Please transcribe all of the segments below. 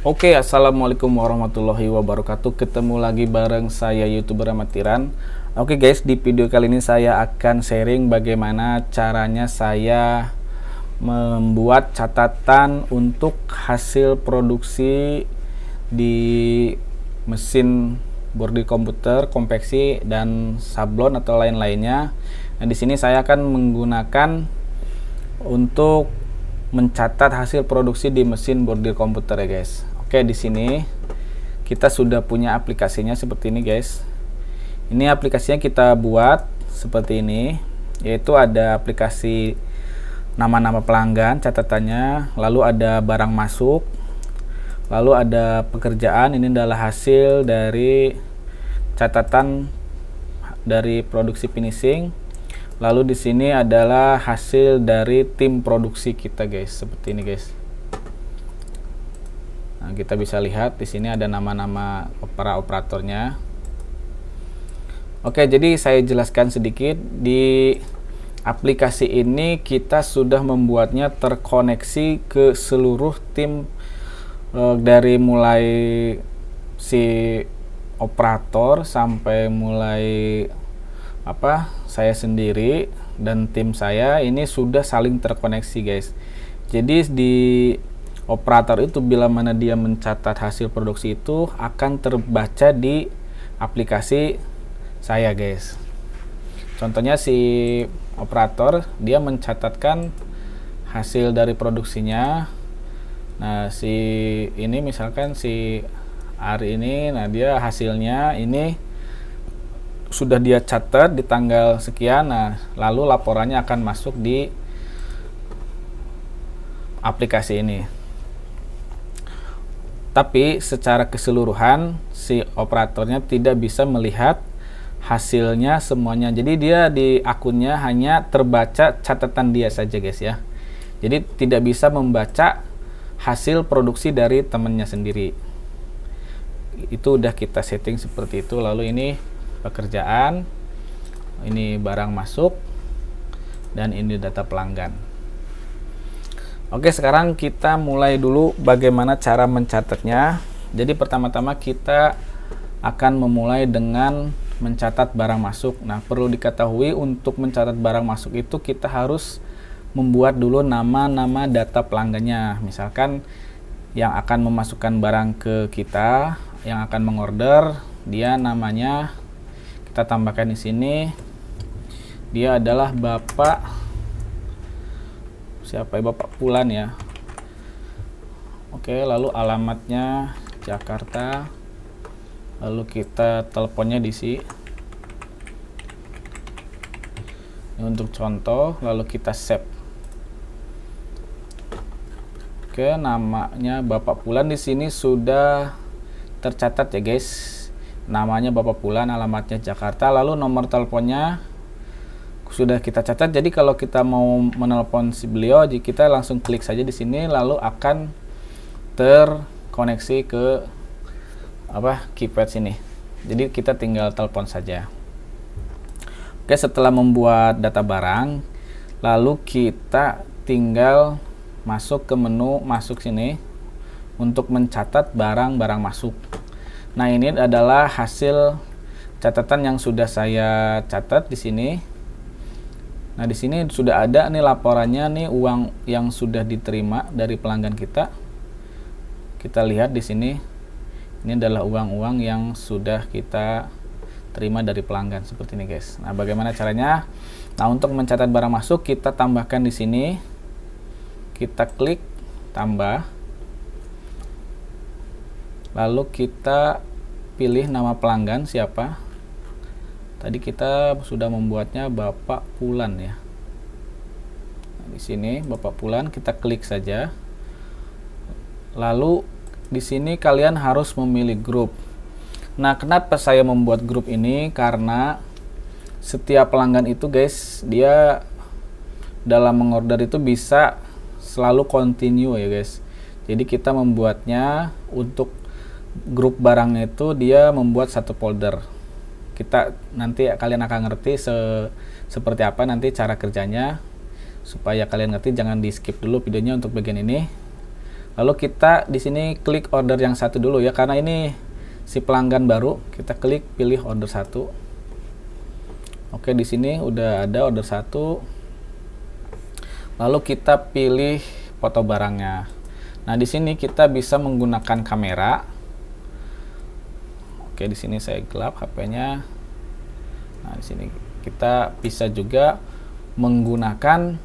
Oke, assalamualaikum warahmatullahi wabarakatuh. Ketemu lagi bareng saya YouTuber Amatiran. Oke guys, di video kali ini saya akan sharing bagaimana caranya saya membuat catatan untuk hasil produksi di mesin bordil komputer, konveksi dan sablon atau lain-lainnya. Nah, di sini saya akan menggunakan untuk mencatat hasil produksi di mesin bordil komputer ya guys. Oke, di sini kita sudah punya aplikasinya seperti ini guys. Ini aplikasinya kita buat seperti ini, yaitu ada aplikasi nama-nama pelanggan, catatannya, lalu ada barang masuk, lalu ada pekerjaan. Ini adalah hasil dari catatan dari produksi finishing. Lalu di sini adalah hasil dari tim produksi kita guys, seperti ini guys. Nah, kita bisa lihat di sini ada nama-nama para operatornya. Oke, jadi saya jelaskan sedikit. Di aplikasi ini kita sudah membuatnya terkoneksi ke seluruh tim, dari mulai si operator sampai mulai saya sendiri dan tim saya ini sudah saling terkoneksi guys. Jadi di operator itu bila mana dia mencatat hasil produksi itu akan terbaca di aplikasi saya guys. Contohnya si operator dia mencatatkan hasil dari produksinya. Nah, si ini misalkan si hari ini, nah dia hasilnya ini sudah dia catat di tanggal sekian. Nah, lalu laporannya akan masuk di aplikasi ini. Tapi secara keseluruhan si operatornya tidak bisa melihat hasilnya semuanya. Jadi dia di akunnya hanya terbaca catatan dia saja guys ya. Jadi tidak bisa membaca hasil produksi dari temannya sendiri. Itu udah kita setting seperti itu. Lalu ini pekerjaan, ini barang masuk, dan ini data pelanggan. Oke, sekarang kita mulai dulu bagaimana cara mencatatnya. Jadi pertama-tama kita akan memulai dengan mencatat barang masuk. Nah, perlu diketahui untuk mencatat barang masuk itu kita harus membuat dulu nama-nama data pelanggannya. Misalkan yang akan memasukkan barang ke kita, yang akan mengorder, dia namanya kita tambahkan di sini. Dia adalah Bapak siapa ya, Bapak Pulan ya. Oke, lalu alamatnya Jakarta, lalu kita teleponnya di sini. Ini untuk contoh, lalu kita save. Oke, namanya Bapak Pulan di sini sudah tercatat ya guys. Namanya Bapak Pulan, alamatnya Jakarta, lalu nomor teleponnya sudah kita catat. Jadi kalau kita mau menelpon si beliau, kita langsung klik saja di sini, lalu akan terkoneksi ke keypad sini. Jadi kita tinggal telepon saja. Oke, setelah membuat data barang, lalu kita tinggal masuk ke menu masuk sini untuk mencatat barang-barang masuk. Nah, ini adalah hasil catatan yang sudah saya catat di sini. Nah, di sini sudah ada nih laporannya nih, uang yang sudah diterima dari pelanggan kita. Kita lihat di sini. Ini adalah uang-uang yang sudah kita terima dari pelanggan seperti ini, guys. Nah, bagaimana caranya? Nah, untuk mencatat barang masuk kita tambahkan di sini. Kita klik tambah. Lalu kita pilih nama pelanggan siapa. Tadi kita sudah membuatnya Bapak Pulan ya. Nah, di sini Bapak Pulan, kita klik saja. Lalu di sini kalian harus memilih grup. Nah, kenapa saya membuat grup ini? Karena setiap pelanggan itu guys, dia dalam mengorder itu bisa selalu continue ya guys. Jadi kita membuatnya untuk grup barangnya itu dia membuat satu folder. Kita nanti kalian akan ngerti seperti apa nanti cara kerjanya. Supaya kalian ngerti, jangan di skip dulu videonya untuk bagian ini. Lalu kita di sini klik order yang satu dulu ya, karena ini si pelanggan baru. Kita klik pilih order satu. Oke, di sini udah ada order satu. Lalu kita pilih foto barangnya. Nah, di sini kita bisa menggunakan kamera. Oke, di sini saya gelap HP-nya. Nah, di sini kita bisa juga menggunakan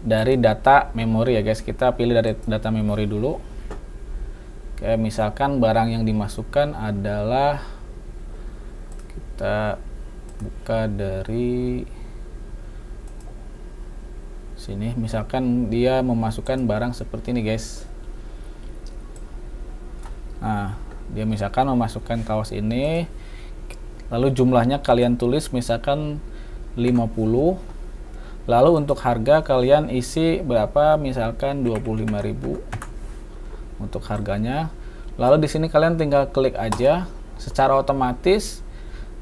dari data memori ya guys. Kita pilih dari data memori dulu. Oke, misalkan barang yang dimasukkan adalah, kita buka dari sini, misalkan dia memasukkan barang seperti ini guys. Nah, dia misalkan memasukkan kaos ini, lalu jumlahnya kalian tulis misalkan 50, lalu untuk harga kalian isi berapa, misalkan 25.000 untuk harganya. Lalu di sini kalian tinggal klik aja, secara otomatis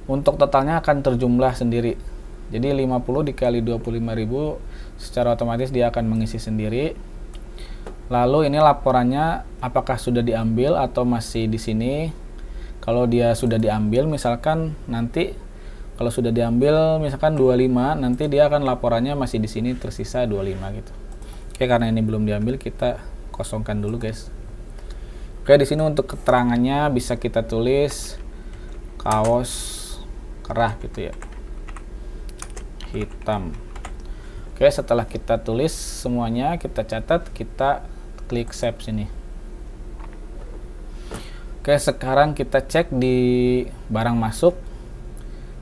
untuk totalnya akan terjumlah sendiri. Jadi 50 dikali 25.000 secara otomatis dia akan mengisi sendiri. Lalu ini laporannya apakah sudah diambil atau masih di sini. Kalau dia sudah diambil, misalkan nanti kalau sudah diambil misalkan 25, nanti dia akan laporannya masih di sini tersisa 25 gitu. Oke, karena ini belum diambil kita kosongkan dulu guys. Oke, di sini untuk keterangannya bisa kita tulis kaos kerah gitu ya, hitam. Oke, setelah kita tulis semuanya, kita catat, kita klik save sini. Oke, sekarang kita cek di barang masuk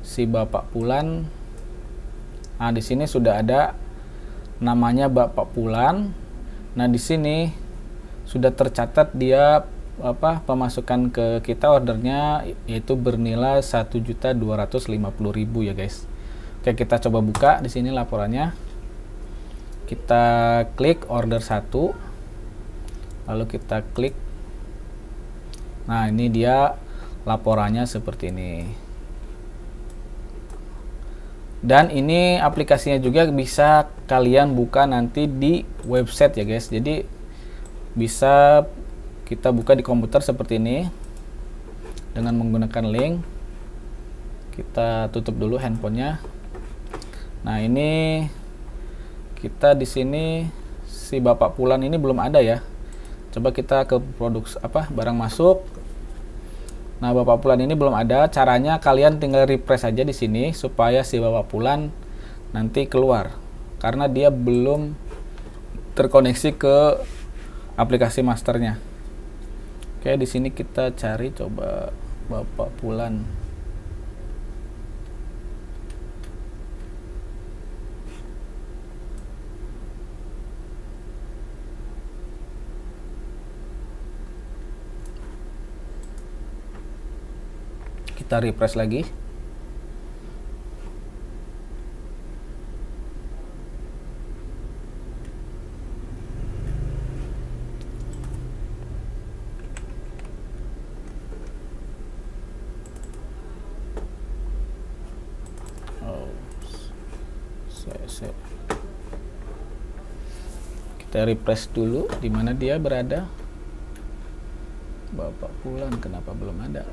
si Bapak Pulan. Nah, di sini sudah ada namanya Bapak Pulan. Nah, di sini sudah tercatat dia pemasukan ke kita ordernya yaitu bernilai 1.250.000 ya guys. Oke, kita coba buka di sini laporannya. Kita klik order 1. Lalu kita klik. Nah, ini dia laporannya seperti ini. Dan ini aplikasinya juga bisa kalian buka nanti di website ya guys. Jadi bisa kita buka di komputer seperti ini dengan menggunakan link. Kita tutup dulu handphonenya. Nah, ini kita di sini si Bapak Pulan ini belum ada ya. Coba kita ke produk barang masuk. Nah, Bapak Pulan ini belum ada. Caranya kalian tinggal refresh aja di sini supaya si Bapak Pulan nanti keluar, karena dia belum terkoneksi ke aplikasi masternya. Oke, di sini kita cari coba Bapak Pulan. Kita refresh lagi. Kita refresh dulu di mana dia berada. Bapak Pulan kenapa belum ada?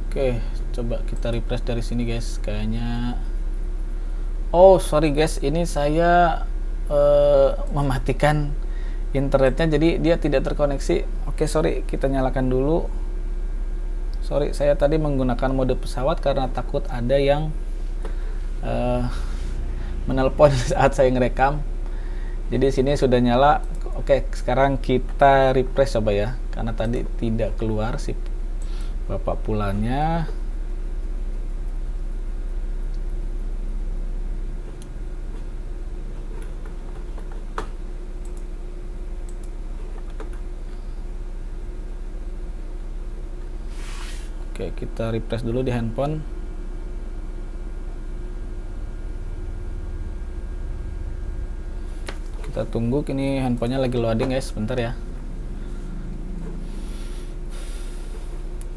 Oke, coba kita refresh dari sini guys. Kayaknya, oh sorry guys, ini saya mematikan internetnya, jadi dia tidak terkoneksi. Oke, sorry, kita nyalakan dulu. Sorry, saya tadi menggunakan mode pesawat karena takut ada yang menelpon saat saya ngerekam. Jadi sini sudah nyala. Oke, sekarang kita refresh coba ya, karena tadi tidak keluar sih Bapak Pulannya. Oke, kita refresh dulu di handphone. Kita tunggu, ini handphonenya lagi loading guys, bentar ya.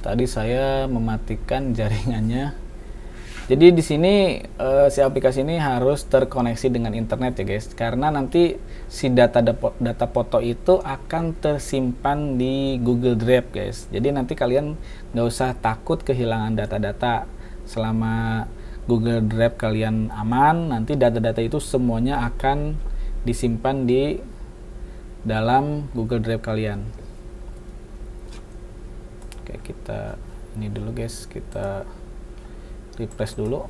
Tadi saya mematikan jaringannya. Jadi di sini si aplikasi ini harus terkoneksi dengan internet ya guys, karena nanti si data foto itu akan tersimpan di Google Drive guys. Jadi nanti kalian nggak usah takut kehilangan data-data. Selama Google Drive kalian aman, nanti data-data itu semuanya akan disimpan di dalam Google Drive kalian. Oke, kita ini dulu guys, kita refresh dulu.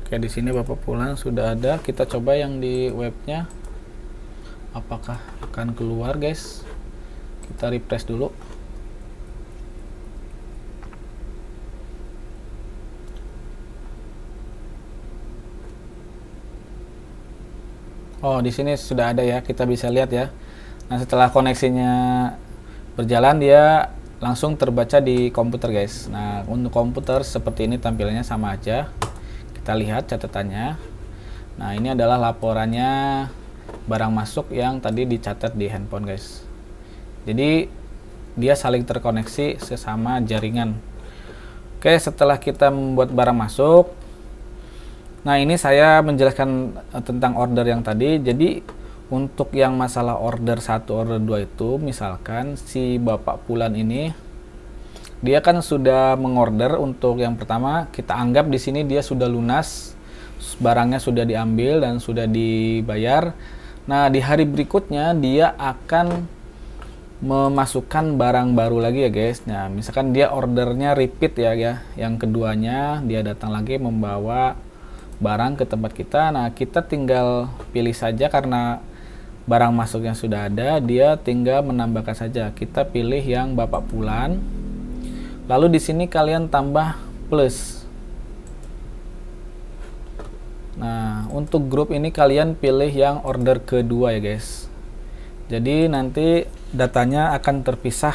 Oke, di sini Bapak Pulan sudah ada. Kita coba yang di webnya, apakah akan keluar guys. Kita refresh dulu. Oh, di sini sudah ada ya, kita bisa lihat ya. Nah, setelah koneksinya berjalan, dia langsung terbaca di komputer guys. Nah, untuk komputer seperti ini tampilannya sama aja. Kita lihat catatannya. Nah, ini adalah laporannya barang masuk yang tadi dicatat di handphone guys. Jadi dia saling terkoneksi sesama jaringan. Oke, setelah kita membuat barang masuk, nah ini saya menjelaskan tentang order yang tadi. Jadi untuk yang masalah order 1, order 2 itu, misalkan si Bapak Pulan ini dia kan sudah mengorder untuk yang pertama, kita anggap di sini dia sudah lunas, barangnya sudah diambil dan sudah dibayar. Nah, di hari berikutnya dia akan memasukkan barang baru lagi ya guys. Nah, misalkan dia ordernya repeat ya, yang keduanya dia datang lagi membawa barang ke tempat kita. Nah, kita tinggal pilih saja karena barang masuknya sudah ada, dia tinggal menambahkan saja. Kita pilih yang Bapak Pulan. Lalu di sini kalian tambah plus. Nah, untuk grup ini kalian pilih yang order kedua ya guys. Jadi nanti datanya akan terpisah,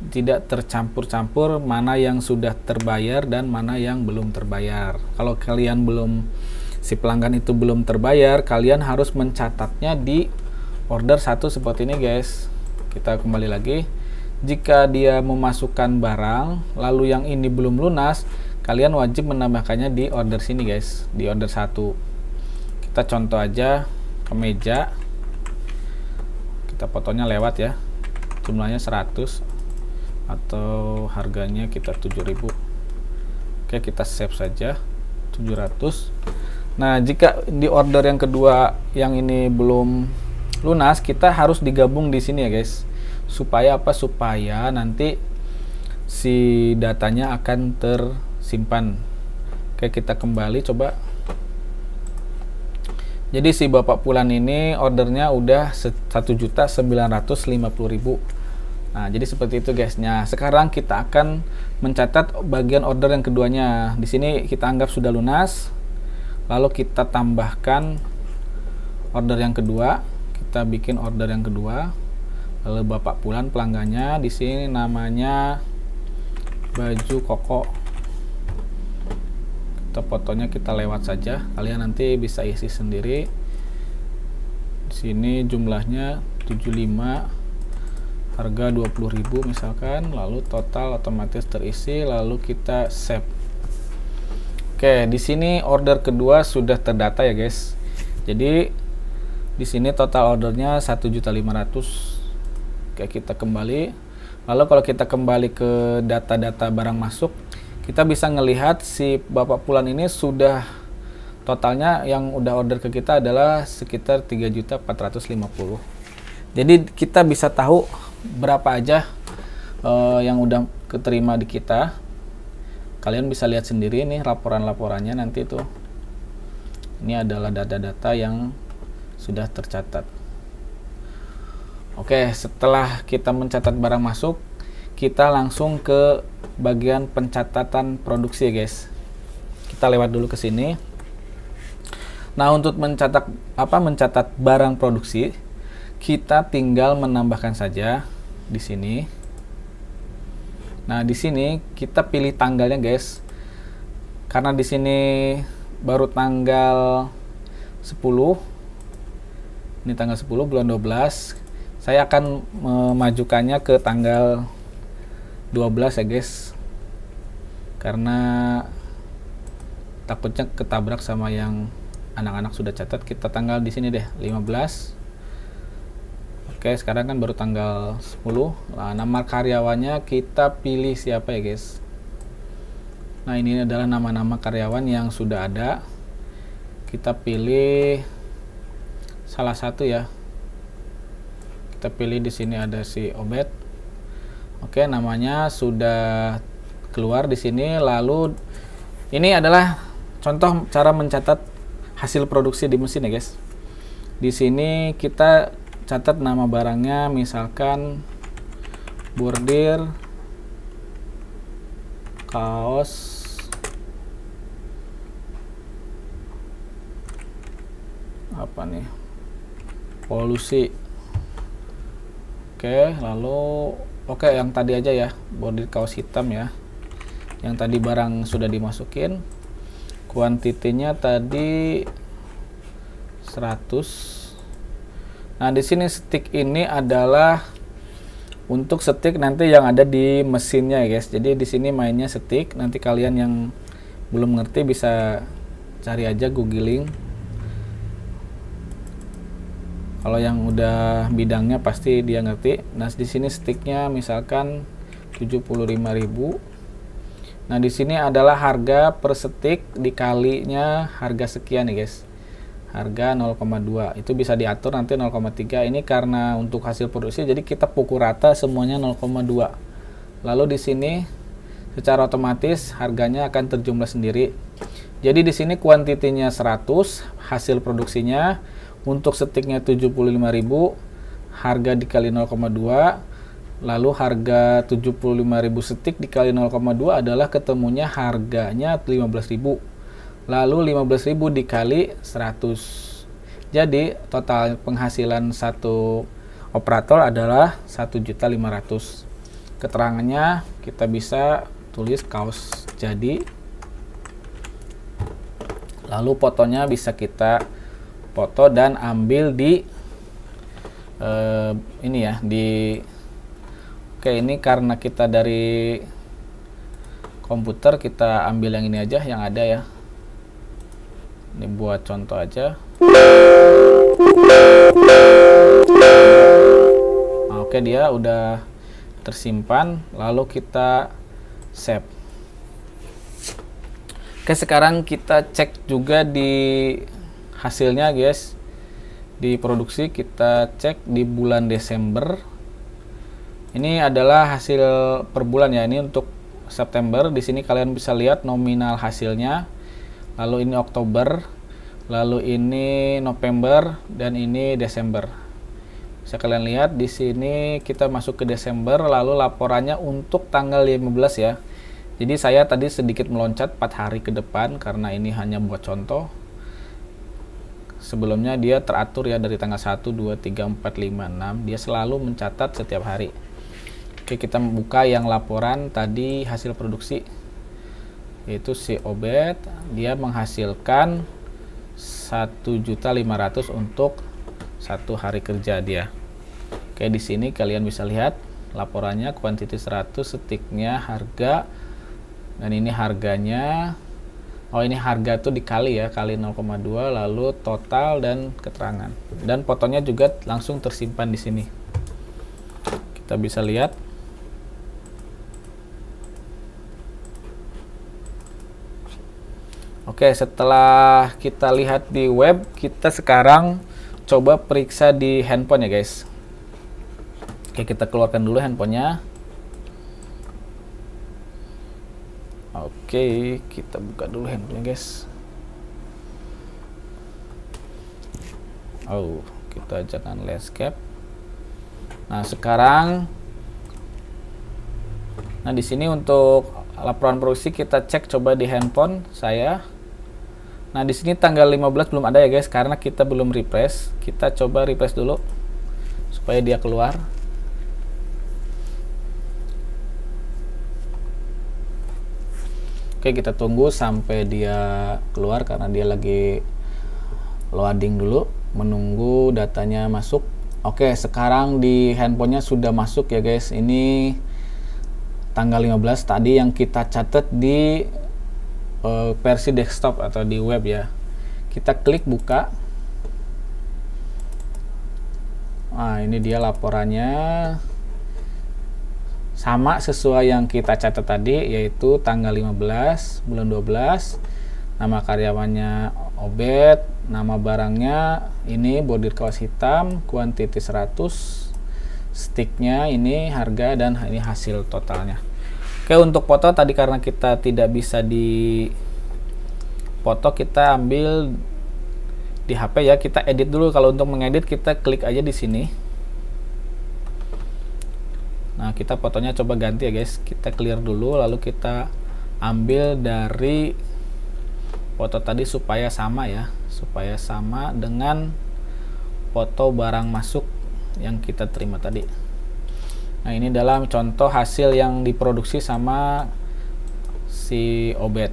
tidak tercampur-campur mana yang sudah terbayar dan mana yang belum terbayar. Kalau kalian belum, si pelanggan itu belum terbayar, kalian harus mencatatnya di order 1 seperti ini guys. Kita kembali lagi. Jika dia memasukkan barang lalu yang ini belum lunas, kalian wajib menambahkannya di order sini guys, di order 1. Kita contoh aja kemeja, kita fotonya lewat ya, jumlahnya 100 atau harganya kita 7.000. Oke, kita save saja 700. Nah, jika di order yang kedua yang ini belum lunas, kita harus digabung di sini ya guys. Supaya apa? Supaya nanti si datanya akan tersimpan. Oke, kita kembali coba. Jadi si Bapak Pulan ini ordernya udah 1.950.000. Nah, jadi seperti itu guys. Nah, sekarang kita akan mencatat bagian order yang keduanya. Di sini kita anggap sudah lunas. Lalu kita tambahkan order yang kedua. Kita bikin order yang kedua. Lalu Bapak Pulan pelanggannya di sini namanya baju koko. Kita fotonya kita lewat saja. Kalian nanti bisa isi sendiri. Di sini jumlahnya 75, harga 20.000 misalkan. Lalu total otomatis terisi. Lalu kita save. Oke, di sini order kedua sudah terdata ya guys. Jadi di sini total ordernya 1.500.000. Oke, kita kembali. Lalu kalau kita kembali ke data-data barang masuk, kita bisa ngelihat si Bapak Pulan ini sudah totalnya yang udah order ke kita adalah sekitar 3.450.000. Jadi kita bisa tahu berapa aja yang udah keterima di kita. Kalian bisa lihat sendiri nih laporan-laporannya nanti tuh. Ini adalah data-data yang sudah tercatat. Oke, setelah kita mencatat barang masuk, kita langsung ke bagian pencatatan produksi ya guys. Kita lewat dulu ke sini. Nah, untuk mencatat barang produksi, kita tinggal menambahkan saja di sini. Nah, di sini kita pilih tanggalnya guys. Karena di sini baru tanggal 10. Ini tanggal 10 bulan 12. Saya akan memajukannya ke tanggal 12 ya guys. Karena takutnya ketabrak sama yang anak-anak sudah catat. Kita tanggal di sini deh, 15. Oke, sekarang kan baru tanggal 10. Nah, nama karyawannya kita pilih siapa ya guys. Nah, ini adalah nama-nama karyawan yang sudah ada. Kita pilih salah satu ya. Kita pilih di sini ada si Obed. Oke, namanya sudah keluar di sini. Lalu ini adalah contoh cara mencatat hasil produksi di mesin ya guys. Di sini kita catat nama barangnya, misalkan bordir kaos apa nih, polusi. Oke, lalu yang tadi aja ya, bordir kaos hitam ya, yang tadi barang sudah dimasukin. Kuantitinya tadi 100. Nah, di sini stick ini adalah untuk stick nanti yang ada di mesinnya ya guys. Jadi di sini mainnya stick. Nanti kalian yang belum ngerti bisa cari aja, googling. Kalau yang udah bidangnya pasti dia ngerti. Nah, di sini sticknya misalkan 75.000. Nah, di sini adalah harga per stick dikalinya harga sekian ya guys. Harga 0,2. Itu bisa diatur nanti 0,3. Ini karena untuk hasil produksi jadi kita pukul rata semuanya 0,2. Lalu di sini secara otomatis harganya akan terjumlah sendiri. Jadi di sini kuantitinya 100, hasil produksinya untuk sticknya 75.000, harga dikali 0,2, lalu harga 75.000 stick dikali 0,2 adalah ketemunya harganya 15.000. Lalu 15.000 dikali 100. Jadi total penghasilan satu operator adalah 1.500.000. Keterangannya kita bisa tulis kaos jadi. Lalu fotonya bisa kita foto dan ambil di ini ya, ini karena kita dari komputer, kita ambil yang ini aja yang ada ya. Ini buat contoh aja. Nah, oke, dia udah tersimpan. Lalu kita save. Oke, sekarang kita cek juga di hasilnya guys. Di produksi kita cek di bulan Desember. Ini adalah hasil per bulan ya. Ini untuk September. Di sini kalian bisa lihat nominal hasilnya. Lalu ini Oktober, lalu ini November, dan ini Desember. Bisa kalian lihat di sini kita masuk ke Desember, lalu laporannya untuk tanggal 15 ya. Jadi saya tadi sedikit meloncat 4 hari ke depan karena ini hanya buat contoh. Sebelumnya dia teratur ya dari tanggal 1, 2, 3, 4, 5, 6. Dia selalu mencatat setiap hari. Oke, kita buka yang laporan tadi hasil produksi. Yaitu si Obed, dia menghasilkan 1.500.000 untuk 1 hari kerja dia. Oke, di sini kalian bisa lihat laporannya, kuantiti 100, sticknya, harga, dan ini harganya. Oh, ini harga tuh dikali ya, kali 0,2, lalu total dan keterangan. Dan fotonya juga langsung tersimpan di sini. Kita bisa lihat. Oke, setelah kita lihat di web, kita sekarang coba periksa di handphone ya guys. Oke, kita keluarkan dulu handphonenya. Oke, kita buka dulu handphonenya guys. Oh, kita jangan landscape. Nah, sekarang di sini untuk laporan produksi kita cek coba di handphone saya. Nah, di sini tanggal 15 belum ada ya guys, karena kita belum refresh. Kita coba refresh dulu supaya dia keluar. Oke, kita tunggu sampai dia keluar karena dia lagi loading dulu, menunggu datanya masuk. Oke, sekarang di handphonenya sudah masuk ya guys. Ini tanggal 15 tadi yang kita catat di versi desktop atau di web ya. Kita klik buka. Nah, ini dia laporannya. Sama sesuai yang kita catat tadi, yaitu tanggal 15 bulan 12, nama karyawannya Obed, nama barangnya ini bordir kaos hitam, kuantiti 100, sticknya ini harga, dan ini hasil totalnya. Oke, untuk foto tadi karena kita tidak bisa di foto, kita ambil di HP ya, kita edit dulu. Kalau untuk mengedit kita klik aja di sini. Nah, kita fotonya coba ganti ya guys, kita clear dulu, lalu kita ambil dari foto tadi supaya sama ya, supaya sama dengan foto barang masuk yang kita terima tadi. Nah, ini adalah contoh hasil yang diproduksi sama si Obed.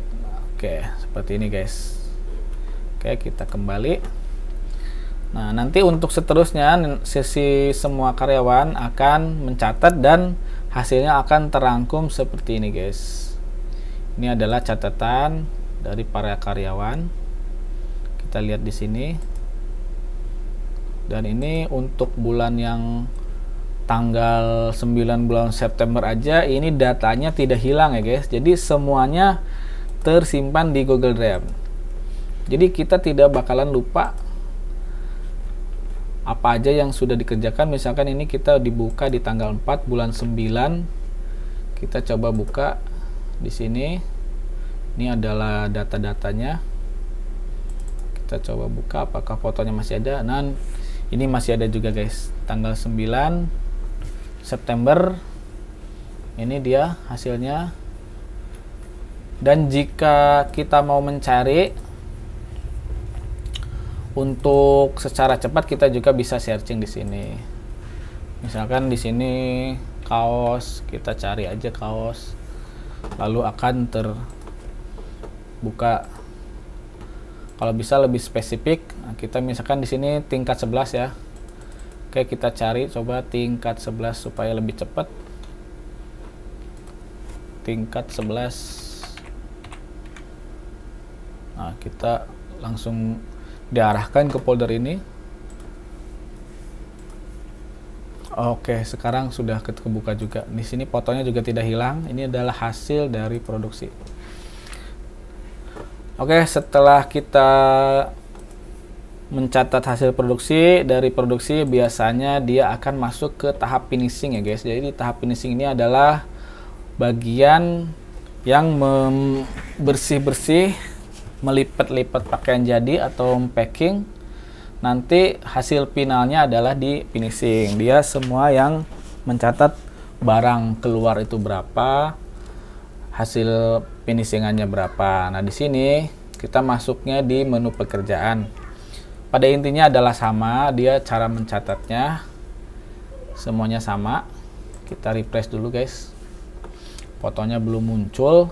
Oke, seperti ini guys. Oke, kita kembali. Nah, nanti untuk seterusnya sesi semua karyawan akan mencatat dan hasilnya akan terangkum seperti ini guys. Ini adalah catatan dari para karyawan. Kita lihat di sini. Dan ini untuk bulan yang tanggal 9 bulan September aja, ini datanya tidak hilang ya guys. Jadi semuanya tersimpan di Google Drive. Jadi kita tidak bakalan lupa apa aja yang sudah dikerjakan. Misalkan ini kita dibuka di tanggal 4 bulan 9, kita coba buka di sini. Ini adalah data-datanya. Kita coba buka apakah fotonya masih ada. Nah, ini masih ada juga guys, tanggal 9 September. Ini dia hasilnya. Dan jika kita mau mencari untuk secara cepat, kita juga bisa searching di sini. Misalkan di sini kaos, kita cari aja kaos, lalu akan terbuka. Kalau bisa lebih spesifik, nah kita misalkan di sini tingkat 11 ya. Oke, kita cari coba tingkat 11 supaya lebih cepat. Tingkat 11. Nah, kita langsung diarahkan ke folder ini. Oke, sekarang sudah kebuka juga. Di sini fotonya juga tidak hilang. Ini adalah hasil dari produksi. Oke, setelah kita mencatat hasil produksi, dari produksi biasanya dia akan masuk ke tahap finishing ya guys. Jadi tahap finishing ini adalah bagian yang bersih-bersih, melipat-lipat pakaian jadi atau packing. Nanti hasil finalnya adalah di finishing. Dia semua yang mencatat barang keluar itu berapa, hasil finishingannya berapa. Nah, di sini kita masuknya di menu pekerjaan. Pada intinya adalah sama, dia cara mencatatnya semuanya sama. Kita refresh dulu guys. Fotonya belum muncul.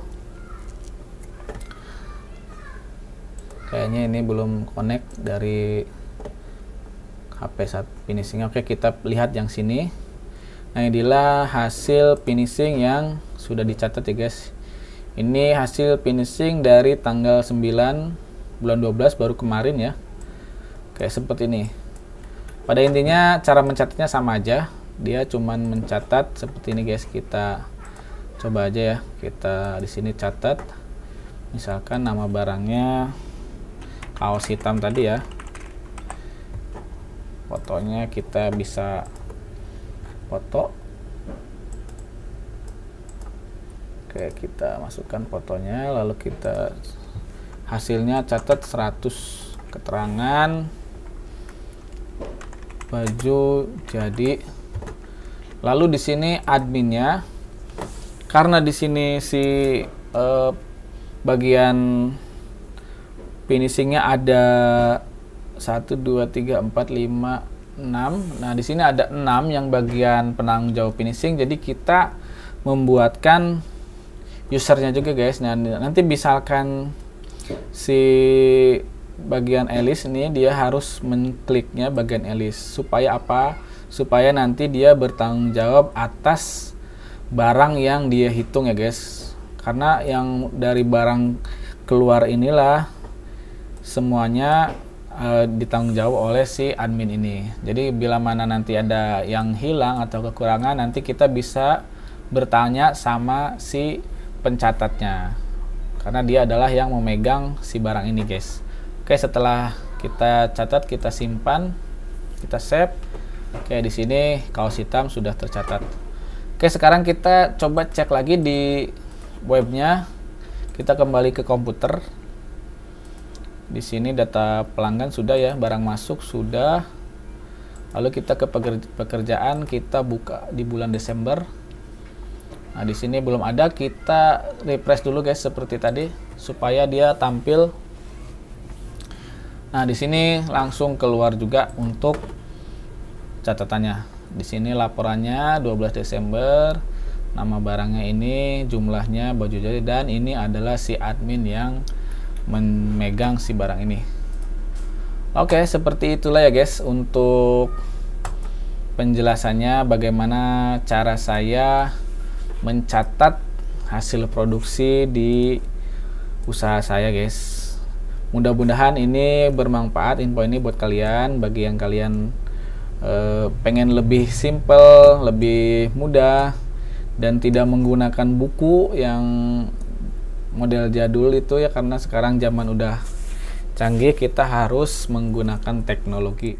Kayaknya ini belum connect dari HP saat finishing. Oke, kita lihat yang sini. Nah, inilah hasil finishing yang sudah dicatat ya guys. Ini hasil finishing dari tanggal 9 bulan 12 baru kemarin ya. Kayak seperti ini. Pada intinya cara mencatatnya sama aja. Dia cuman mencatat seperti ini guys. Kita coba aja ya. Kita di sini catat. Misalkan nama barangnya kaos hitam tadi ya. Fotonya kita bisa foto. Oke, kita masukkan fotonya, lalu kita hasilnya catat 100 keterangan. baju jadi. Lalu di sini adminnya, karena di sini si bagian finishingnya ada 1 2 3 4 5 6. Nah di sini ada 6 yang bagian penanggung jawab finishing, jadi kita membuatkan usernya juga guys. Nah nanti misalkan si bagian Alice ini dia harus mengkliknya bagian Alice supaya apa? Supaya nanti dia bertanggung jawab atas barang yang dia hitung ya guys, karena yang dari barang keluar inilah semuanya ditanggung jawab oleh si admin ini. Jadi bila mana nanti ada yang hilang atau kekurangan, nanti kita bisa bertanya sama si pencatatnya, karena dia adalah yang memegang si barang ini guys. Oke, setelah kita catat, kita simpan, kita save. Oke, di sini kaos hitam sudah tercatat. Oke, sekarang kita coba cek lagi di webnya. Kita kembali ke komputer. Di sini data pelanggan sudah ya, barang masuk sudah. Lalu kita ke pekerjaan, kita buka di bulan Desember. Nah, di sini belum ada, kita refresh dulu guys seperti tadi supaya dia tampil. Nah, di sini langsung keluar juga untuk catatannya. Di sini laporannya 12 Desember, nama barangnya ini, jumlahnya, baju jadi, dan ini adalah si admin yang memegang si barang ini. Oke, seperti itulah ya guys untuk penjelasannya bagaimana cara saya mencatat hasil produksi di usaha saya guys. Mudah-mudahan ini bermanfaat info ini buat kalian, bagi yang kalian pengen lebih simple, lebih mudah, dan tidak menggunakan buku yang model jadul itu ya, karena sekarang zaman udah canggih, kita harus menggunakan teknologi.